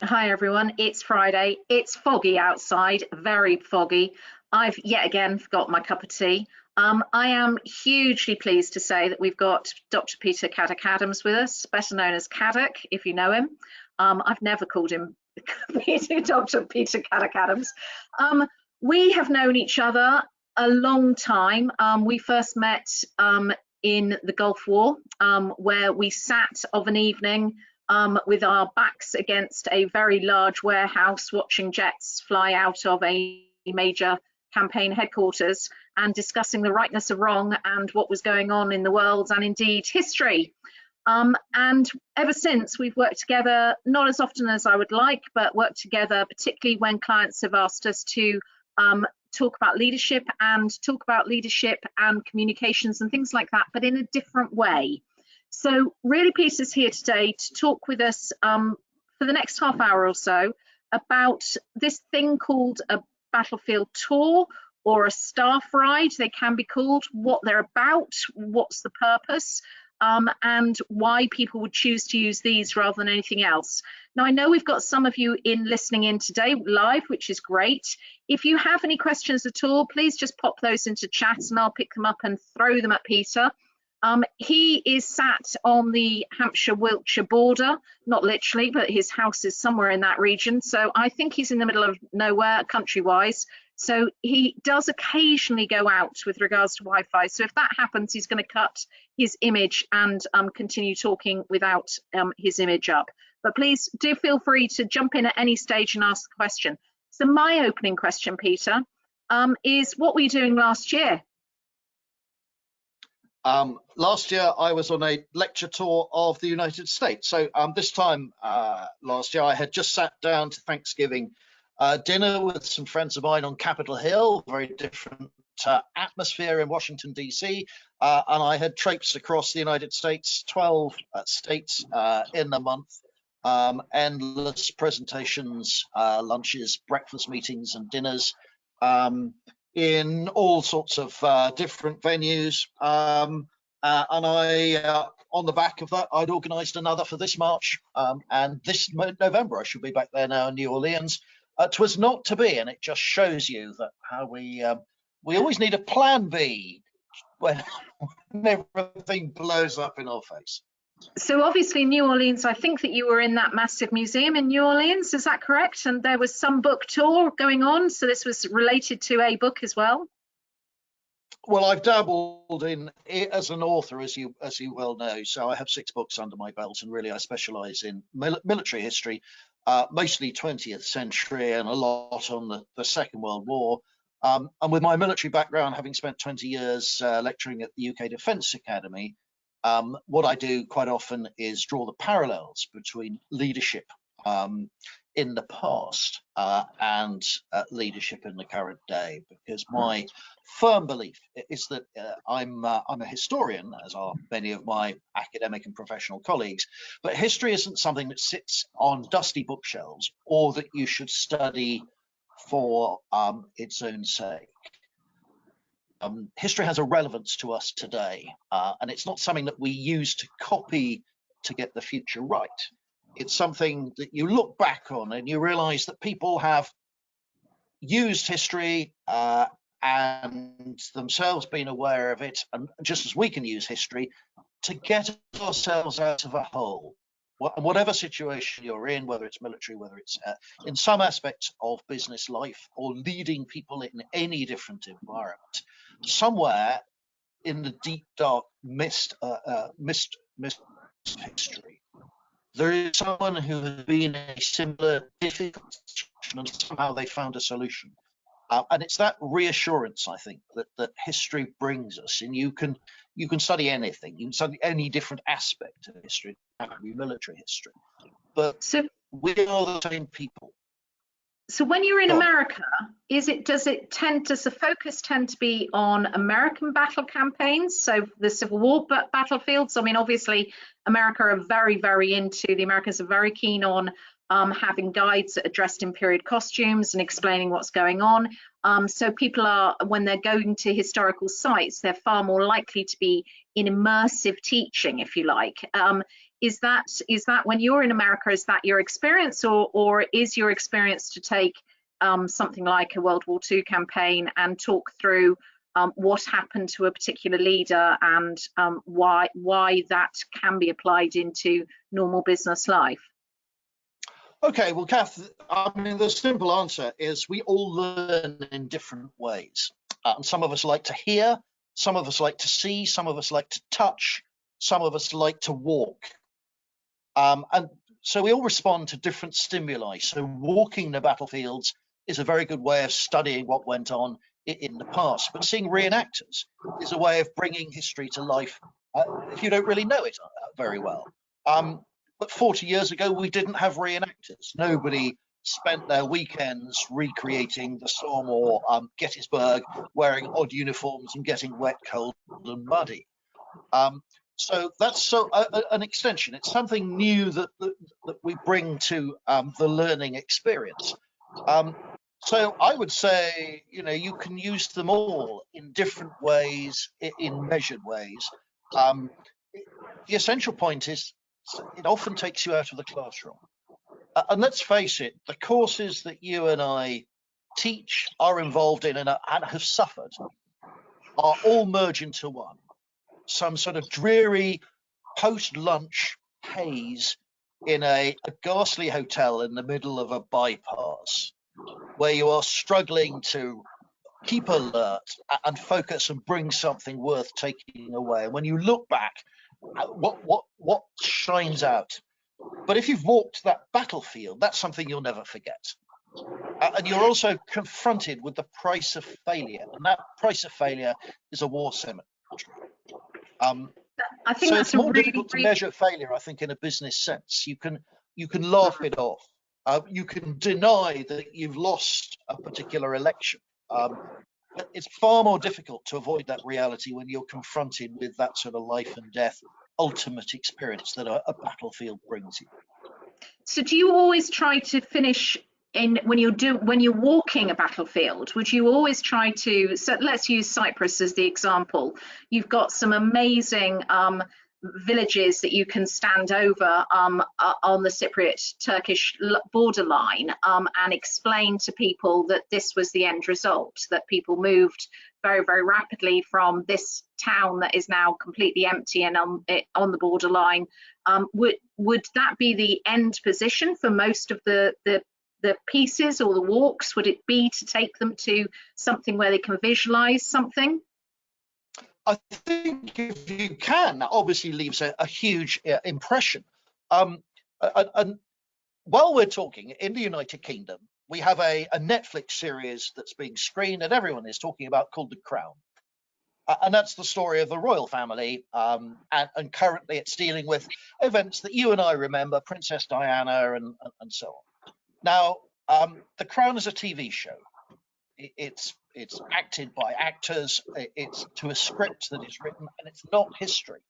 Hi everyone, it's Friday. It's foggy outside, very foggy. I've yet again forgot my cup of tea. I am hugely pleased to say that we've got Dr. Peter Caddick-Adams with us, better known as Caddick, if you know him. I've never called him Dr. Peter Caddick-Adams. We have known each other a long time. We first met in the Gulf War, where we sat of an evening with our backs against a very large warehouse, watching jets fly out of a major campaign headquarters and discussing the rightness of wrong and what was going on in the world and indeed history. And ever since, we've worked together, not as often as I would like, but worked together, particularly when clients have asked us to talk about leadership and communications and things like that, but in a different way. So really, Peter's here today to talk with us for the next half hour or so about this thing called a battlefield tour or a staff ride, they can be called, what they're about, what's the purpose, and why people would choose to use these rather than anything else. Now, I know we've got some of you listening in today live, which is great. If you have any questions at all, please just pop those into chat and I'll pick them up and throw them at Peter. He is sat on the Hampshire-Wiltshire border, not literally, but his house is somewhere in that region. So I think he's in the middle of nowhere, country-wise. So he does occasionally go out with regards to Wi-Fi. So if that happens, he's going to cut his image and continue talking without his image up. But please do feel free to jump in at any stage and ask the question. So my opening question, Peter, is what were you doing last year? Last year, I was on a lecture tour of the United States. So this time last year, I had just sat down to Thanksgiving dinner with some friends of mine on Capitol Hill, very different atmosphere in Washington, D.C. And I had traipsed across the United States, 12 states in a month, endless presentations, lunches, breakfast meetings and dinners. In all sorts of different venues. And I, on the back of that, I'd organised another for this March. And this November, I should be back there now in New Orleans. 'Twas not to be, and it just shows you that how we always need a plan B when everything blows up in our face. So obviously New Orleans, I think that you were in that massive museum in New Orleans, is that correct? And there was some book tour going on, so this was related to a book as well? Well, I've dabbled in it as an author, as you well know. So I have 6 books under my belt, and really I specialise in military history, mostly 20th century and a lot on the Second World War. And with my military background, having spent 20 years lecturing at the UK Defence Academy, what I do quite often is draw the parallels between leadership in the past and leadership in the current day, because my firm belief is that I'm a historian, as are many of my academic and professional colleagues, but history isn't something that sits on dusty bookshelves or that you should study for its own sake. History has a relevance to us today, and it's not something that we use to copy to get the future right. It's something that you look back on and you realize that people have used history and themselves been aware of it, and just as we can use history to get ourselves out of a hole. Whatever situation you're in, whether it's military, whether it's in some aspects of business life or leading people in any different environment, somewhere in the deep dark mist history, there is someone who has been in a similar difficult situation and somehow they found a solution. And it's that reassurance, I think, that history brings us. And you can study anything, you can study any different aspect of history, military history, but we are the same people. So when you're in America, does the focus tend to be on American battle campaigns, so the Civil War battlefields? I mean, obviously, Americans are very keen on having guides that are dressed in period costumes and explaining what's going on. So people are, when they're going to historical sites, they're far more likely to be in immersive teaching, if you like. Is that when you're in America, is that your experience, or is your experience to take something like a World War II campaign and talk through what happened to a particular leader and why that can be applied into normal business life? Okay, well, Kath, I mean, the simple answer is we all learn in different ways. Some of us like to hear, some of us like to see, some of us like to touch, some of us like to walk. And so we all respond to different stimuli. So walking the battlefields is a very good way of studying what went on in the past. But seeing reenactors is a way of bringing history to life if you don't really know it very well. But 40 years ago, we didn't have reenactors. Nobody spent their weekends recreating the Somme or Gettysburg, wearing odd uniforms and getting wet, cold, and muddy. So that's an extension. It's something new that we bring to the learning experience. So I would say, you can use them all in different ways, in measured ways. The essential point is it often takes you out of the classroom. And let's face it, the courses that you and I teach, are involved in, and have suffered, are all merged into one. Some sort of dreary post-lunch haze in a ghastly hotel in the middle of a bypass, where you are struggling to keep alert and focus and bring something worth taking away. And when you look back, what shines out? But if you've walked that battlefield, that's something you'll never forget. And you're also confronted with the price of failure, and that price of failure is a war cemetery. I think so that's it's more difficult to measure failure, I think, in a business sense. You can laugh it off. You can deny that you've lost a particular election. But it's far more difficult to avoid that reality when you're confronted with that sort of life and death ultimate experience that a battlefield brings you. So do you always try to finish in when you're walking a battlefield? Would you always try to, so let's use Cyprus as the example. You've got some amazing villages that you can stand over on the Cypriot-Turkish borderline and explain to people that this was the end result, that people moved very, very rapidly from this town that is now completely empty and on the borderline. Would that be the end position for most of the pieces or the walks? Would it be to take them to something where they can visualize something? I think if you can, that obviously leaves a huge impression. And while we're talking, in the United Kingdom, we have a Netflix series that's being screened and everyone is talking about, called The Crown. And that's the story of the royal family. And currently it's dealing with events that you and I remember, Princess Diana and so on. Now, The Crown is a TV show. It's acted by actors, it's to a script that is written, and it's not history.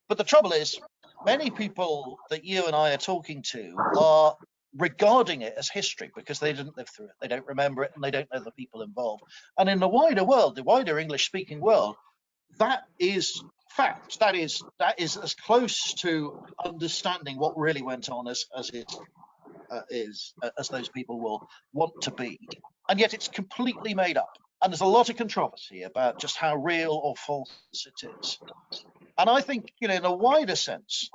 But the trouble is, many people that you and I are talking to are regarding it as history because they didn't live through it, they don't remember it, and they don't know the people involved. And in the wider world, the wider English-speaking world, that is fact. That is as close to understanding what really went on as those people will want to be. And yet it's completely made up. And there's a lot of controversy about just how real or false it is. And I think, in a wider sense,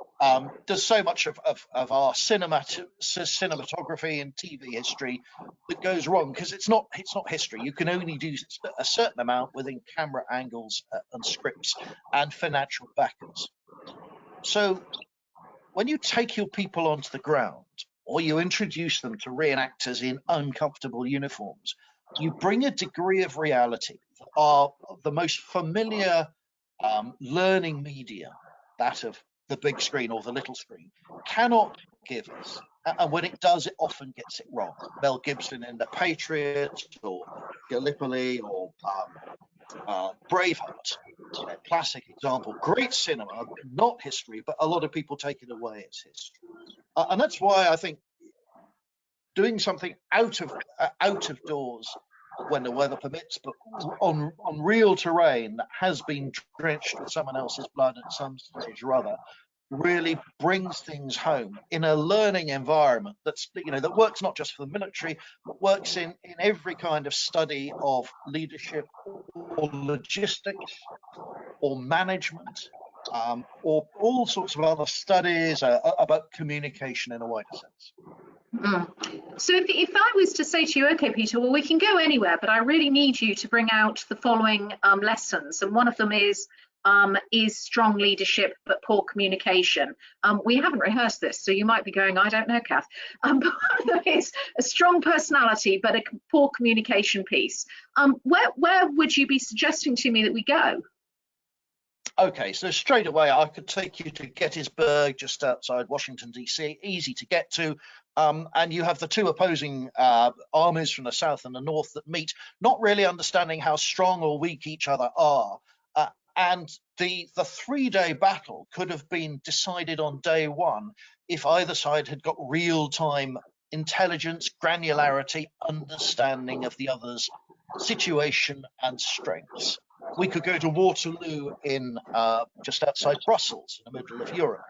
there's so much of our cinematography and TV history that goes wrong because it's not history. You can only do a certain amount within camera angles and scripts and financial backers. So when you take your people onto the ground, or you introduce them to reenactors in uncomfortable uniforms, you bring a degree of reality that are the most familiar learning media, that of the big screen or the little screen, cannot give us. And when it does, it often gets it wrong. Mel Gibson in The Patriot, or Gallipoli, or Braveheart, classic example. Great cinema, not history, but a lot of people take it away as history. And that's why I think doing something out of doors when the weather permits, but on real terrain that has been drenched with someone else's blood at some stage or other, really brings things home in a learning environment that's, that works not just for the military, but works in every kind of study of leadership or logistics or management, or all sorts of other studies about communication in a wider sense. So if I was to say to you, okay, Peter, well, we can go anywhere, but I really need you to bring out the following lessons, and one of them is strong leadership but poor communication. We haven't rehearsed this, so you might be going, I don't know, Kath. But one of them is a strong personality but a poor communication piece. Where would you be suggesting to me that we go? Okay, so straight away I could take you to Gettysburg, just outside Washington, D.C., easy to get to. And you have the two opposing armies from the south and the north that meet, not really understanding how strong or weak each other are. And the 3-day battle could have been decided on day one if either side had got real-time intelligence, granularity, understanding of the other's situation and strengths. We could go to Waterloo in just outside Brussels, in the middle of Europe,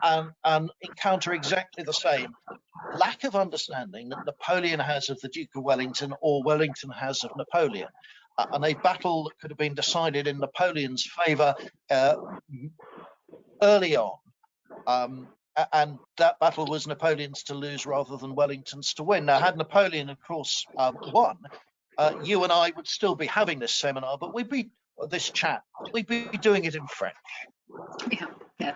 and encounter exactly the same lack of understanding that Napoleon has of the Duke of Wellington or Wellington has of Napoleon. And a battle that could have been decided in Napoleon's favour early on. And that battle was Napoleon's to lose rather than Wellington's to win. Now, had Napoleon, of course, won, you and I would still be having this seminar, but we'd be doing it in French. Yeah.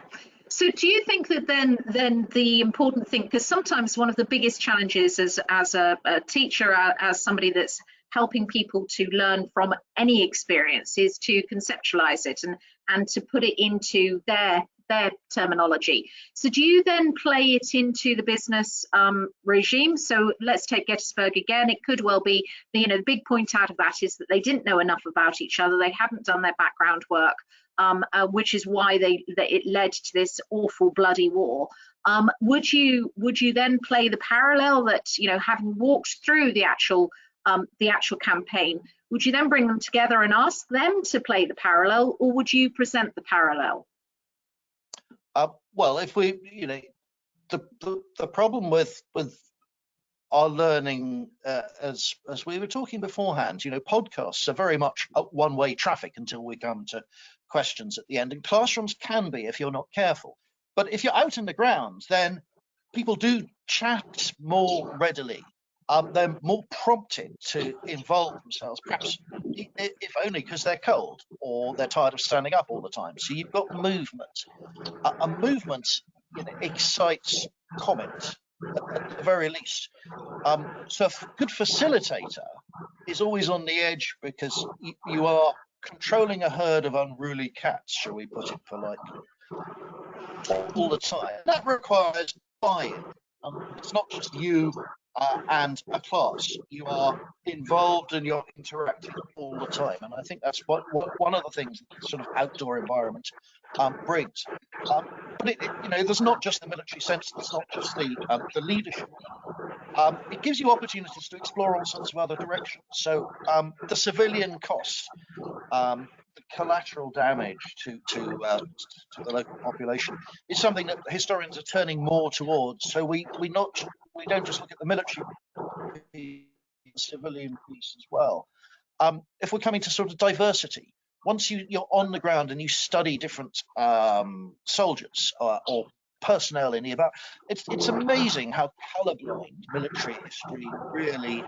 So do you think that then the important thing, because sometimes one of the biggest challenges as a teacher, as somebody that's helping people to learn from any experience, is to conceptualize it and to put it into their terminology. So do you then play it into the business regime? So let's take Gettysburg again. It could well be, the big point out of that is that they didn't know enough about each other. They hadn't done their background work, which is why it led to this awful bloody war. Would you then play the parallel that, having walked through the actual campaign, would you then bring them together and ask them to play the parallel, or would you present the parallel? Well, if we, the problem with our learning, as we were talking beforehand, podcasts are very much one-way traffic until we come to questions at the end, and classrooms can be if you're not careful. But if you're out in the ground, then people do chat more readily. They're more prompted to involve themselves, perhaps if only because they're cold or they're tired of standing up all the time. So you've got movement. A movement excites comment at the very least. So a good facilitator is always on the edge because you are controlling a herd of unruly cats, shall we put it politely, all the time. That requires buy-in. It's not just you and a class. You are involved and you're interacting all the time, and I think that's what one of the things that sort of outdoor environment brings. But there's not just the military sense. There's not just the leadership. It gives you opportunities to explore all sorts of other directions. So the civilian costs, the collateral damage to the local population is something that historians are turning more towards. So we don't just look at the military piece, the civilian piece as well. If we're coming to sort of diversity, once you're on the ground and you study different soldiers or personnel in the about, it's amazing how colorblind military history really is.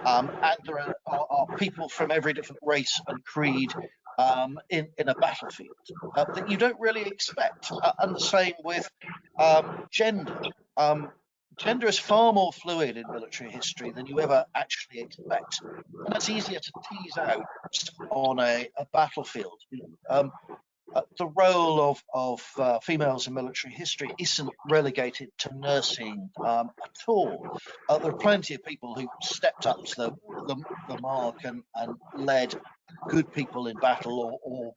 And there are people from every different race and creed in a battlefield that you don't really expect. And the same with gender. Gender is far more fluid in military history than you ever actually expect. And that's easier to tease out on a battlefield. The role of females in military history isn't relegated to nursing at all. There are plenty of people who stepped up to the mark and led good people in battle or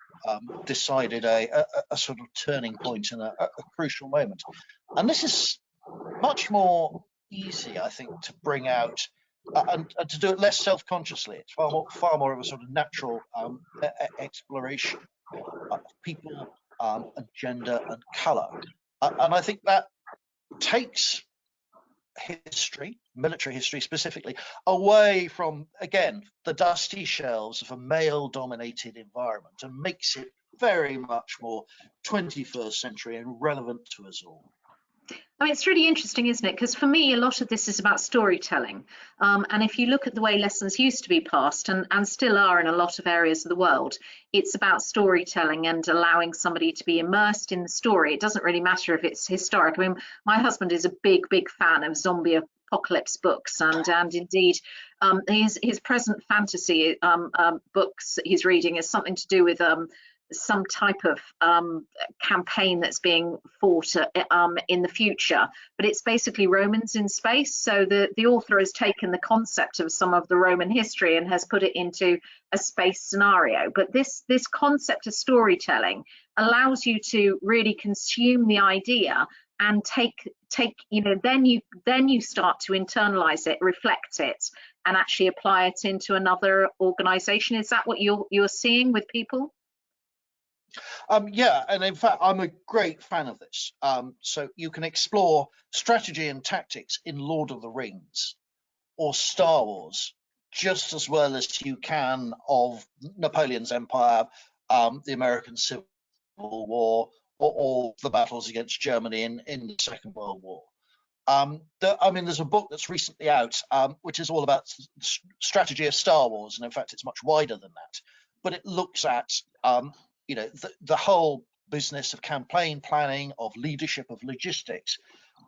decided a sort of turning point in a crucial moment. And this is much more easy, I think, to bring out and to do it less self-consciously. It's far more of a sort of natural exploration of people and gender and colour. And I think that takes history, military history specifically, away from, again, the dusty shelves of a male-dominated environment and makes it very much more 21st century and relevant to us all. I mean, it's really interesting, isn't it? Because for me, a lot of this is about storytelling. And if you look at the way lessons used to be passed and still are in a lot of areas of the world, it's about storytelling and allowing somebody to be immersed in the story. It doesn't really matter if it's historic. I mean, my husband is a big, big fan of zombie apocalypse books, and indeed his present fantasy books that he's reading is something to do with some type of campaign that's being fought in the future, but it's basically Romans in space. So the author has taken the concept of some of the Roman history and has put it into a space scenario. But this concept of storytelling allows you to really consume the idea and then you start to internalize it, reflect it, and actually apply it into another organization. Is that what you're seeing with people? Yeah, and in fact, I'm a great fan of this. So you can explore strategy and tactics in Lord of the Rings or Star Wars just as well as you can of Napoleon's Empire, the American Civil War, or the battles against Germany in the Second World War. I mean, there's a book that's recently out, which is all about the strategy of Star Wars, and in fact, it's much wider than that. But it looks at the whole business of campaign planning, of leadership, of logistics,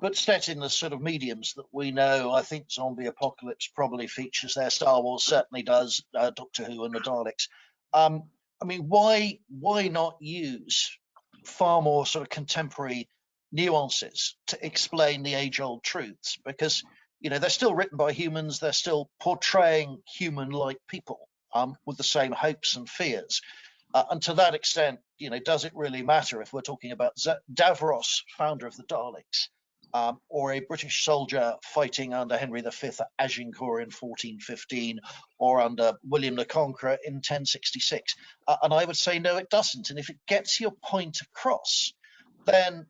but set in the sort of mediums that we know. I think Zombie Apocalypse probably features there. Star Wars certainly does. Doctor Who and the Daleks. I mean, why not use far more sort of contemporary nuances to explain the age-old truths? Because they're still written by humans. They're still portraying human-like people with the same hopes and fears. And to that extent, does it really matter if we're talking about Davros, founder of the Daleks, or a British soldier fighting under Henry V at Agincourt in 1415, or under William the Conqueror in 1066? And I would say no, it doesn't. And if it gets your point across, then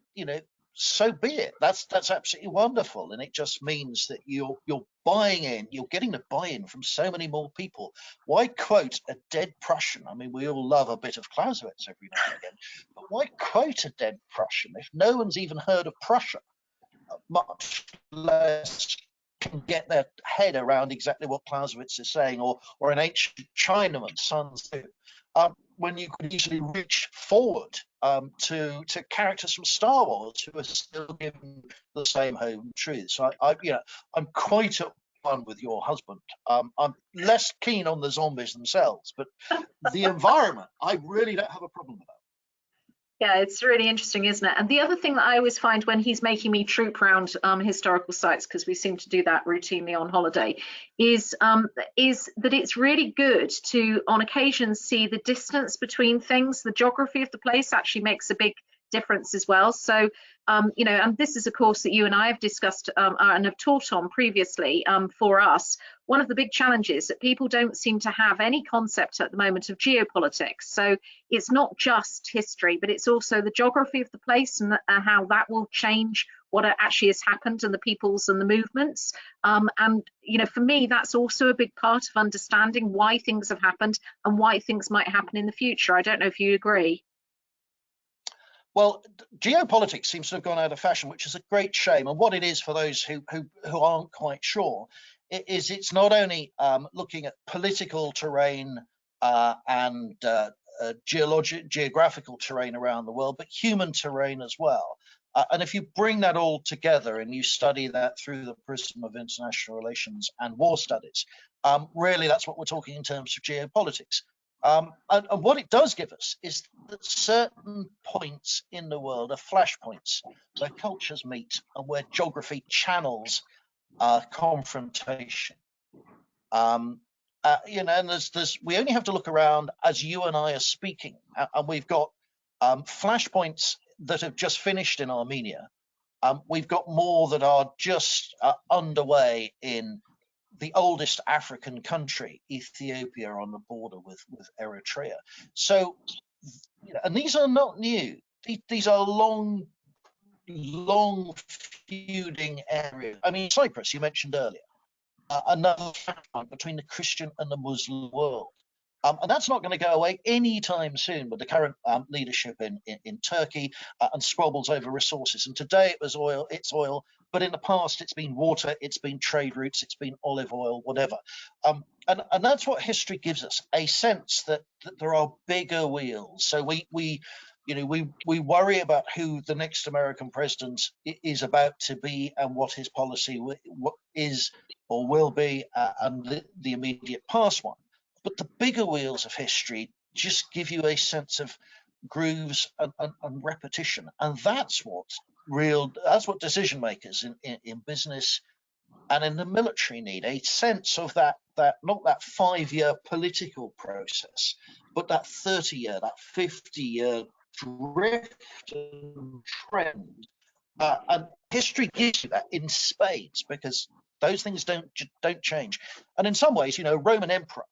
so be it. That's absolutely wonderful, and it just means that you're buying in. You're getting the buy-in from so many more people. Why quote a dead Prussian? I mean, we all love a bit of Clausewitz every now and again, but why quote a dead Prussian if no one's even heard of Prussia, much less can get their head around exactly what Clausewitz is saying, or an ancient Chinaman, Sun Tzu, when you could easily reach forward to characters from Star Wars who are still given the same home truths. So I'm quite at one with your husband. I'm less keen on the zombies themselves, but the environment I really don't have a problem with that. Yeah, it's really interesting, isn't it? And the other thing that I always find when he's making me troop around historical sites, because we seem to do that routinely on holiday, is that it's really good to, on occasion, see the distance between things. The geography of the place actually makes a big difference as well. So, and this is a course that you and I have discussed and have taught on previously for us. One of the big challenges that people don't seem to have any concept at the moment of geopolitics. So it's not just history, but it's also the geography of the place and how that will change what actually has happened and the peoples and the movements. And for me, that's also a big part of understanding why things have happened and why things might happen in the future. I don't know if you agree. Well, geopolitics seems to have gone out of fashion, which is a great shame. And what it is, for those who aren't quite sure, is it's not only looking at political terrain and geographical terrain around the world, but human terrain as well. And if you bring that all together and you study that through the prism of international relations and war studies, really that's what we're talking in terms of geopolitics. And what it does give us is that certain points in the world are flashpoints where cultures meet and where geography channels confrontation. And we only have to look around as you and I are speaking, and we've got flashpoints that have just finished in Armenia. We've got more that are just underway in the oldest African country, Ethiopia, on the border with Eritrea. So, and these are not new. These are long feuding areas. I mean, Cyprus, you mentioned earlier, another front between the Christian and the Muslim world. And that's not going to go away anytime soon with the current leadership in Turkey and squabbles over resources. And today it was oil, it's oil, but in the past it's been water, it's been trade routes, it's been olive oil, whatever. And that's what history gives us, a sense that there are bigger wheels. So we worry about who the next American president is about to be and what his policy is or will be, and the immediate past one. But the bigger wheels of history just give you a sense of grooves and repetition, and that's what decision makers in business and in the military need, a sense of that not that 5-year political process, but that 30-year, that 50-year drift and trend. And history gives you that in spades, because those things don't change. And in some ways, Roman emperor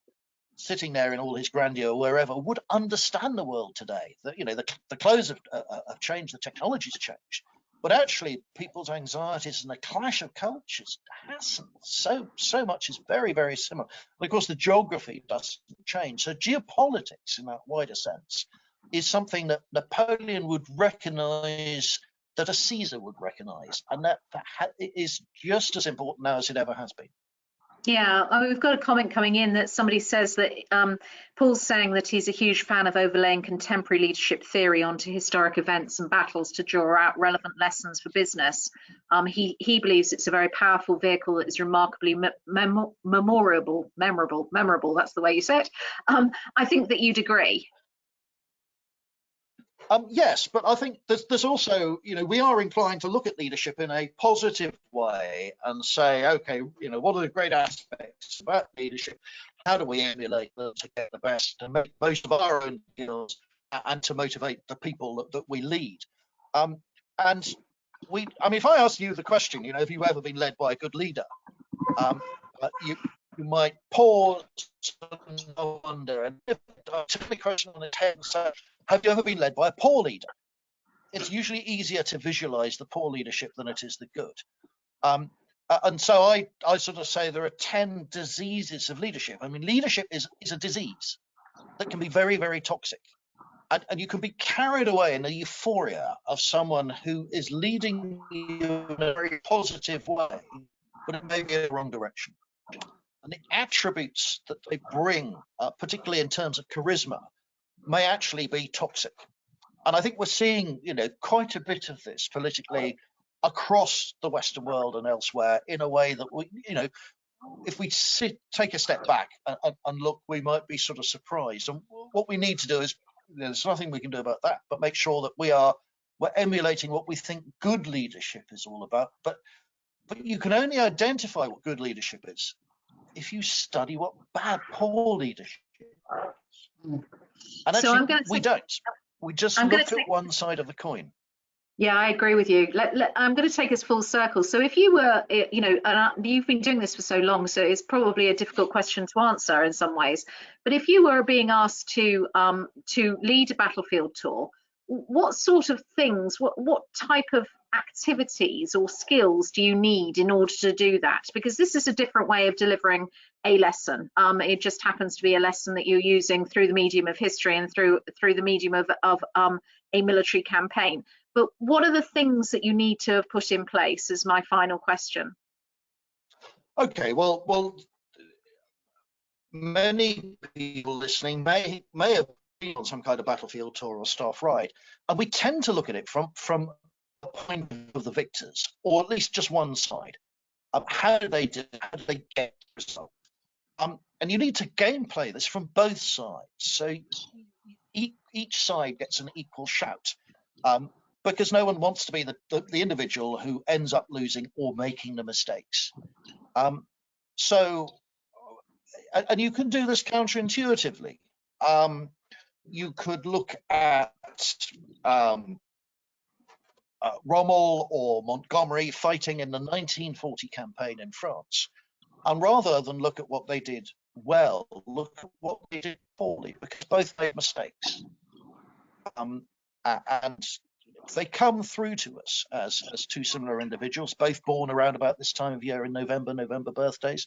sitting there in all his grandeur wherever would understand the world today. That the clothes have changed, the technology's changed, but actually people's anxieties and the clash of cultures hasn't. So much is very, very similar. And of course, the geography doesn't change. So geopolitics, in that wider sense, is something that Napoleon would recognize, that a Caesar would recognize, and that is just as important now as it ever has been. Yeah, we've got a comment coming in that somebody says that Paul's saying that he's a huge fan of overlaying contemporary leadership theory onto historic events and battles to draw out relevant lessons for business. He believes it's a very powerful vehicle that is remarkably memorable. That's the way you say it. I think that you'd agree. Yes, but I think there's also, we are inclined to look at leadership in a positive way and say, okay, what are the great aspects about leadership? How do we emulate them to get the best and make most of our own skills and to motivate the people that we lead? And if I ask you the question, have you ever been led by a good leader? You might pause and wonder, and if I turn the question on its head and say, have you ever been led by a poor leader? It's usually easier to visualize the poor leadership than it is the good. And so I sort of say there are 10 diseases of leadership. I mean, leadership is a disease that can be very, very toxic. And you can be carried away in the euphoria of someone who is leading you in a very positive way, but it may be in the wrong direction. And the attributes that they bring, particularly in terms of charisma, may actually be toxic. And I think we're seeing, quite a bit of this politically across the Western world and elsewhere, in a way that we, if we take a step back and look, we might be sort of surprised. And what we need to do is, there's nothing we can do about that, but make sure that we're emulating what we think good leadership is all about. But you can only identify what good leadership is if you study what poor leadership is. And actually, we don't. We just look at one side of the coin. Yeah, I agree with you. I'm going to take us full circle. So if you were, and you've been doing this for so long, so it's probably a difficult question to answer in some ways. But if you were being asked to lead a battlefield tour, what sort of things, what type of activities or skills do you need in order to do that? Because this is a different way of delivering a lesson. It just happens to be a lesson that you're using through the medium of history and through the medium of a military campaign. But what are the things that you need to have put in place, is my final question. Okay, well, many people listening may have been on some kind of battlefield tour or staff ride, and we tend to look at it from the point of the victors, or at least just one side. How do they do? How do they get the result? And you need to gameplay this from both sides, so each side gets an equal shout, because no one wants to be the individual who ends up losing or making the mistakes. And you can do this counterintuitively. You could look at Rommel or Montgomery fighting in the 1940 campaign in France. And rather than look at what they did well, look at what they did poorly, because both made mistakes. And they come through to us as two similar individuals, both born around about this time of year in November birthdays,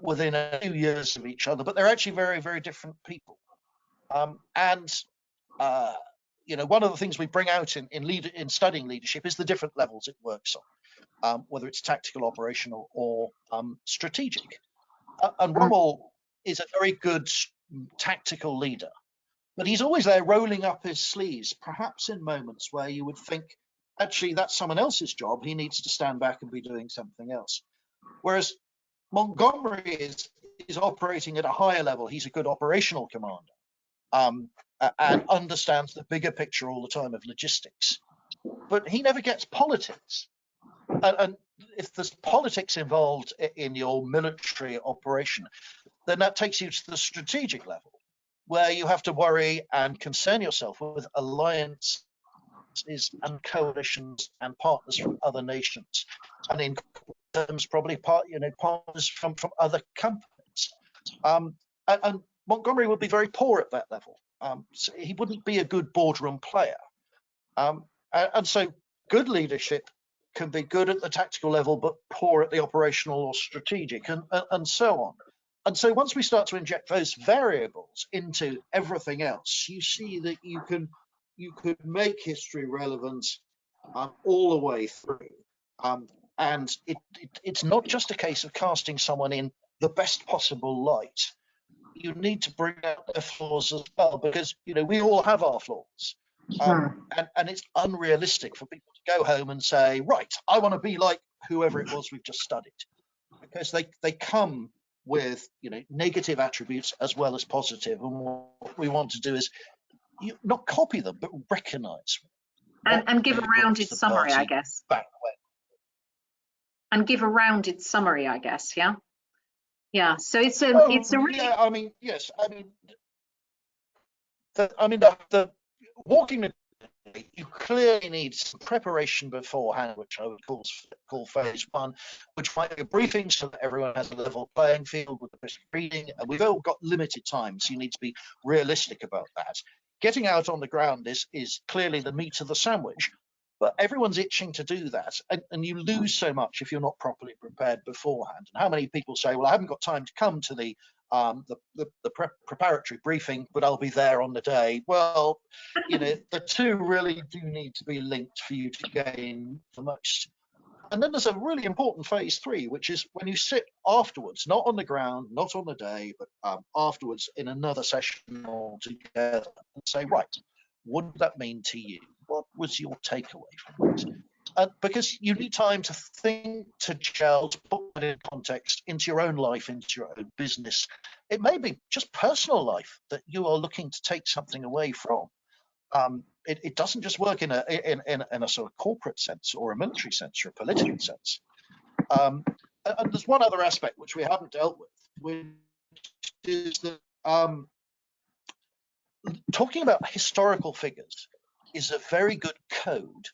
within a few years of each other, but they're actually very, very different people. One of the things we bring out in studying leadership is the different levels it works on, whether it's tactical, operational, or strategic. And Rommel is a very good tactical leader, but he's always there rolling up his sleeves, perhaps in moments where you would think, actually, that's someone else's job. He needs to stand back and be doing something else. Whereas Montgomery is operating at a higher level. He's a good operational commander, and understands the bigger picture all the time of logistics. But he never gets politics. And if there's politics involved in your military operation, then that takes you to the strategic level, where you have to worry and concern yourself with alliances and coalitions and partners from other nations, and in terms probably partners from other companies. And Montgomery would be very poor at that level. So he wouldn't be a good boardroom player. And so good leadership can be good at the tactical level, but poor at the operational or strategic, and so on. And so once we start to inject those variables into everything else, you see that you could make history relevant all the way through. And it's not just a case of casting someone in the best possible light. You need to bring out their flaws as well, because we all have our flaws. And it's unrealistic for people to go home and say, right, I want to be like whoever it was we've just studied, because they come with negative attributes as well as positive. And what we want to do is not copy them, but recognize and give a rounded summary, I guess. And give a rounded summary, I guess. Yeah. So it's a really. Yeah, I mean, yes. The walking the you clearly need some preparation beforehand, which I would call phase one, which might be a briefing so that everyone has a level playing field with the reading. And we've all got limited time, so you need to be realistic about that. Getting out on the ground is clearly the meat of the sandwich, but everyone's itching to do that, and you lose so much if you're not properly prepared beforehand. And how many people say, well, I haven't got time to come to the preparatory briefing, but I'll be there on the day. Well, the two really do need to be linked for you to gain the most. And then there's a really important phase three, which is when you sit afterwards, not on the ground, not on the day, but afterwards in another session all together, and say, right, what did that mean to you? What was your takeaway from it? Because you need time to think, to gel, to put it in context into your own life, into your own business. It may be just personal life that you are looking to take something away from. It doesn't just work in a sort of corporate sense or a military sense or a political sense. And there's one other aspect which we haven't dealt with, which is that talking about historical figures is a very good code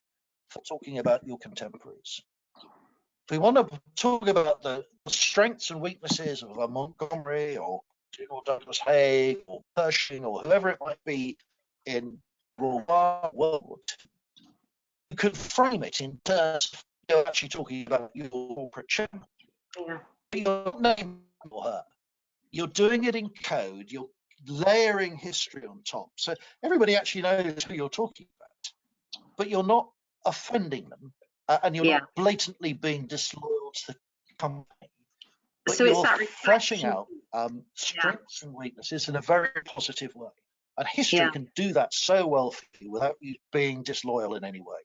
for talking about your contemporaries. If we want to talk about the strengths and weaknesses of a Montgomery or General Douglas Haig or Pershing or whoever it might be in World War II, you could frame it in terms of you're actually talking about your corporate chairman. Yeah. You're naming her. You're doing it in code. You're layering history on top, so everybody actually knows who you're talking about, but you're not offending them, and you're not blatantly being disloyal to the company. But so you're fleshing out strengths and weaknesses in a very positive way, and history can do that so well for you without you being disloyal in any way.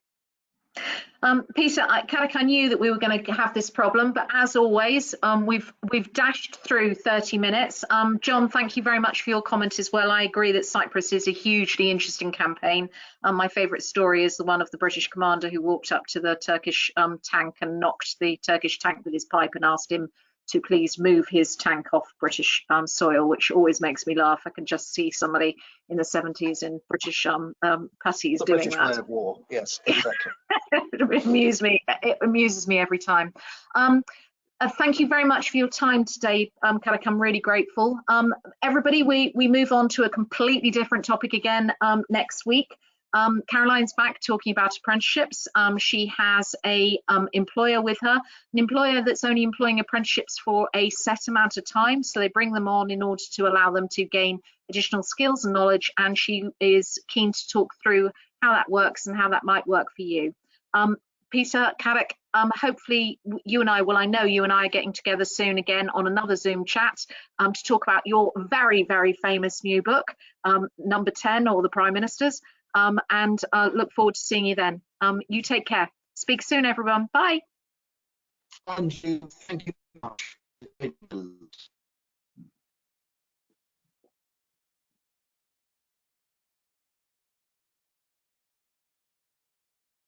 Peter, I knew that we were going to have this problem, but as always, we've dashed through 30 minutes. John, thank you very much for your comment as well. I agree that Cyprus is a hugely interesting campaign. My favourite story is the one of the British commander who walked up to the Turkish tank and knocked the Turkish tank with his pipe and asked him to please move his tank off British soil, which always makes me laugh. I can just see somebody in the 70s in British puttees doing British that. way of war, yes, exactly. It amuses me every time. Thank you very much for your time today, Karak. I'm really grateful. Everybody, we move on to a completely different topic again next week. Caroline's back talking about apprenticeships. She has a employer with her, an employer that's only employing apprenticeships for a set amount of time. So they bring them on in order to allow them to gain additional skills and knowledge. And she is keen to talk through how that works and how that might work for you. Peter, Karak, hopefully you and I, well, I know you and I are getting together soon again on another Zoom chat to talk about your very, very famous new book, Number 10, or the Prime Minister's, and look forward to seeing you then. You take care. Speak soon, everyone. Bye. Thank you very much.